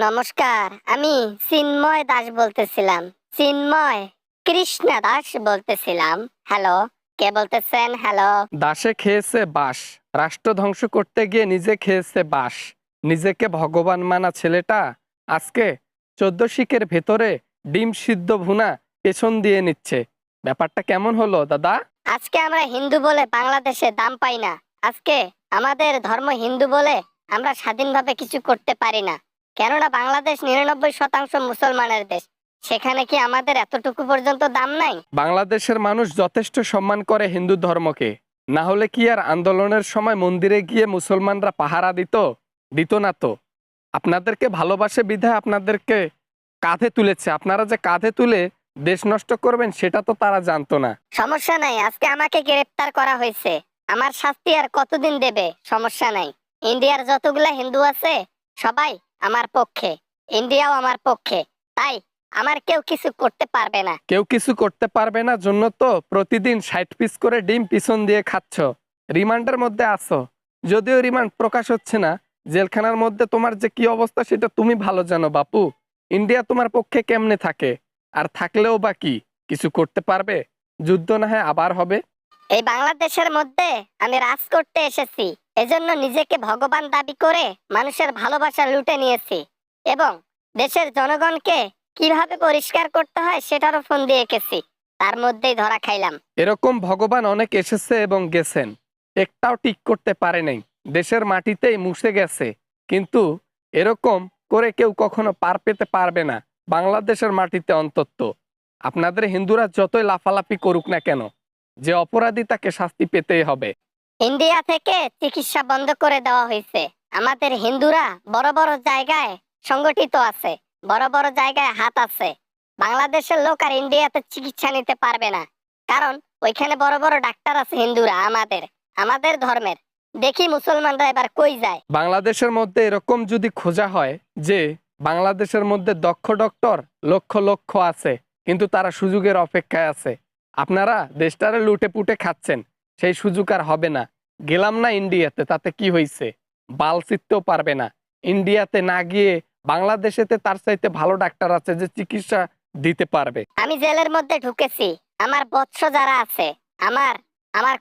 নমস্কার। আমি চিন্ময় দাস বলতেছিলাম। চিন্ময় কৃষ্ণা দাস বলতেছিলাম। হ্যালো, কে বলতেছেন? হ্যালো। দাসে খেয়েছে বাঁশ, রাষ্ট্র ধ্বংস করতে গিয়ে নিজে খেয়েছে বাঁশ। নিজেকে ভগবান মানা ছেলেটা আজকে 14 শিকের ভেতরে ডিম সিদ্ধ ভুনা পেছন দিয়ে নিচ্ছে। ব্যাপারটা কেমন হলো দাদা? আজকে আমরা হিন্দু বলে বাংলাদেশে দাম পাই না। আজকে আমাদের ধর্ম হিন্দু বলে আমরা স্বাধীনভাবে কিছু করতে পারি না। কেননা বাংলাদেশ 99% মুসলমানের দেশ। সেখানে কি আমাদের এতটুকু পর্যন্ত দাম নাই? বাংলাদেশের মানুষ যথেষ্ট সম্মান করে হিন্দু ধর্মকে। না হলে কি আর আন্দোলনের সময় মন্দিরে গিয়ে মুসলমানরা পাহারা দিত না তো। আপনাদেরকে ভালোবাসে বিধায় আপনাদেরকে কাঁধে তুলেছে। আপনারা যে কাঁধে তুলে দেশ নষ্ট করবেন সেটা তো তারা জানতো না। সমস্যা নাই, আজকে আমাকে গ্রেফতার করা হয়েছে। আমার শাস্তি আর কতদিন দেবে? সমস্যা নাই। ইন্ডিয়ার যতগুলা হিন্দু আছে সবাই আমার পক্ষে, ইন্ডিয়াও আমার পক্ষে। তাই আমার কেউ কিছু করতে পারবে না। কেউ কিছু করতে পারবে না জন্য তো প্রতিদিন 60 পিস করে ডিম পিছন দিয়ে খাচ্ছ। রিমান্ডের মধ্যে আছো, যদিও রিমান্ড প্রকাশ হচ্ছে না। জেলখানার মধ্যে তোমার যে কি অবস্থা সেটা তুমি ভালো জানো বাপু। ইন্ডিয়া তোমার পক্ষে কেমনে থাকে? আর থাকলেও বা কি কিছু করতে পারবে? যুদ্ধ না হয় আবার হবে। এই বাংলাদেশের মধ্যে আমি রাজ করতে এসেছি, এজন্য নিজেকে ভগবান দাবি করে মানুষের ভালোবাসা লুটে নিয়েছি এবং দেশের জনগণকে কিভাবে পরিষ্কার করতে হয় সেটারও ফোন দিয়ে এঁকেছি। তার মধ্যেই ধরা খাইলাম। এরকম ভগবান অনেক এসেছে এবং গেছেন, একটাও ঠিক করতে পারে নাই। দেশের মাটিতেই মুছে গেছে, কিন্তু এরকম করে কেউ কখনো পার পেতে পারবে না বাংলাদেশের মাটিতে অন্তত। আপনাদের হিন্দুরা যতই লাফালাফি করুক না কেন, যে অপরাধী তাকে শাস্তি পেতেই হবে। ইন্ডিয়া থেকে চিকিৎসা বন্ধ করে দেওয়া হয়েছে। আমাদের হিন্দুরা বড় বড় জায়গায় সংগঠিত আছে, বড় বড় জায়গায় হাত আছে। বাংলাদেশের লোক আর ইন্ডিয়াতে চিকিৎসা নিতে পারবে না, কারণ ওইখানে বড় বড় ডাক্তার আছে হিন্দুরা আমাদের আমাদের ধর্মের। দেখি মুসলমানরা এবার কই যায়। বাংলাদেশের মধ্যে এরকম যদি খোঁজা হয় যে বাংলাদেশের মধ্যে দক্ষ ডক্টর লক্ষ লক্ষ আছে, কিন্তু তারা সুযোগের অপেক্ষায় আছে। আপনারা দেশটারে লুটে পুটে খাচ্ছেন, সেই সুযোগ আর হবে না। গেলাম না ইন্ডিয়াতে, তাতে কি হয়েছে? বাল চিততেও পারবে না। ইন্ডিয়াতে না গিয়ে বাংলাদেশেতে তার চাইতে ভালো ডাক্তার আছে যে চিকিৎসা দিতে পারবে। আমি জেলের মধ্যে ঢুকেছি, আমার বৎস যারা আছে, আমার আমার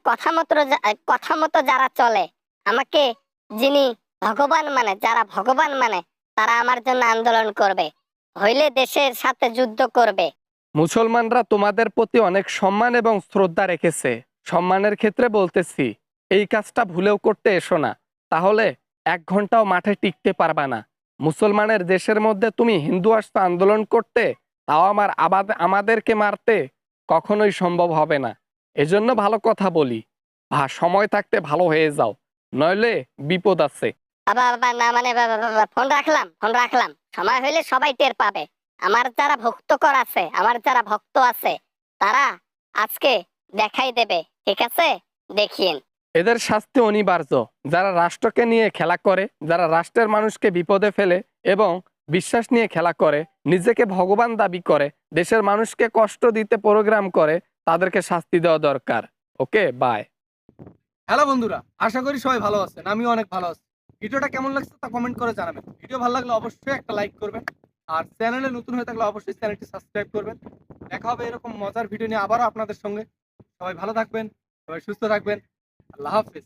কথা মতো যারা চলে, আমাকে যিনি ভগবান মানে, যারা ভগবান মানে, তারা আমার জন্য আন্দোলন করবে, হইলে দেশের সাথে যুদ্ধ করবে। মুসলমানরা তোমাদের প্রতি অনেক সম্মান এবং শ্রদ্ধা রেখেছে। সম্মানের ক্ষেত্রে বলতেছি, এই কাজটা ভুলেও করতে এসো না, তাহলে 1 ঘন্টাও মাঠে টিকতে পারবা না। মুসলমানের দেশের মধ্যে তুমি হিন্দু আসতে আন্দোলন করতে, তাও আমাদেরকে মারতে কখনোই সম্ভব হবে না। এজন্য ভালো কথা বলি, সময় থাকতে ভালো হয়ে যাও, নইলে বিপদ আছে। বাবা বাবা না মানে ফোন রাখলাম। সময় হইলে সবাই টের পাবে। আমার যারা ভক্তকর আছে, আমার যারা ভক্ত আছে, তারা আজকে দেখাই দেবে। ঠিক আছে, দেখিয়েন। এদের শাস্তি অনিবার্য। যারা রাষ্ট্রকে নিয়ে খেলা করে, যারা রাষ্ট্রের মানুষকে বিপদে ফেলে এবং বিশ্বাস নিয়ে খেলা করে, নিজেকে ভগবান দাবি করে, দেশের মানুষকে কষ্ট দিতে প্রোগ্রাম করে, তাদেরকে শাস্তি দেওয়া দরকার। ওকে, বাই। হ্যালো বন্ধুরা, আশা করি সবাই ভালো আছেন। আমিও অনেক ভালো আছি। ভিডিওটা কেমন লাগছে তা কমেন্ট করে জানাবেন। ভিডিও ভালো লাগলে অবশ্যই একটা লাইক করবেন, আর চ্যানেলে নতুন হয়ে থাকলে অবশ্যই চ্যানেলটি সাবস্ক্রাইব করবেন। দেখা হবে এরকম মজার ভিডিও নিয়ে আবারও আপনাদের সঙ্গে। সবাই ভালো থাকবেন, সবাই সুস্থ থাকবেন। আল্লাহ হাফেজ।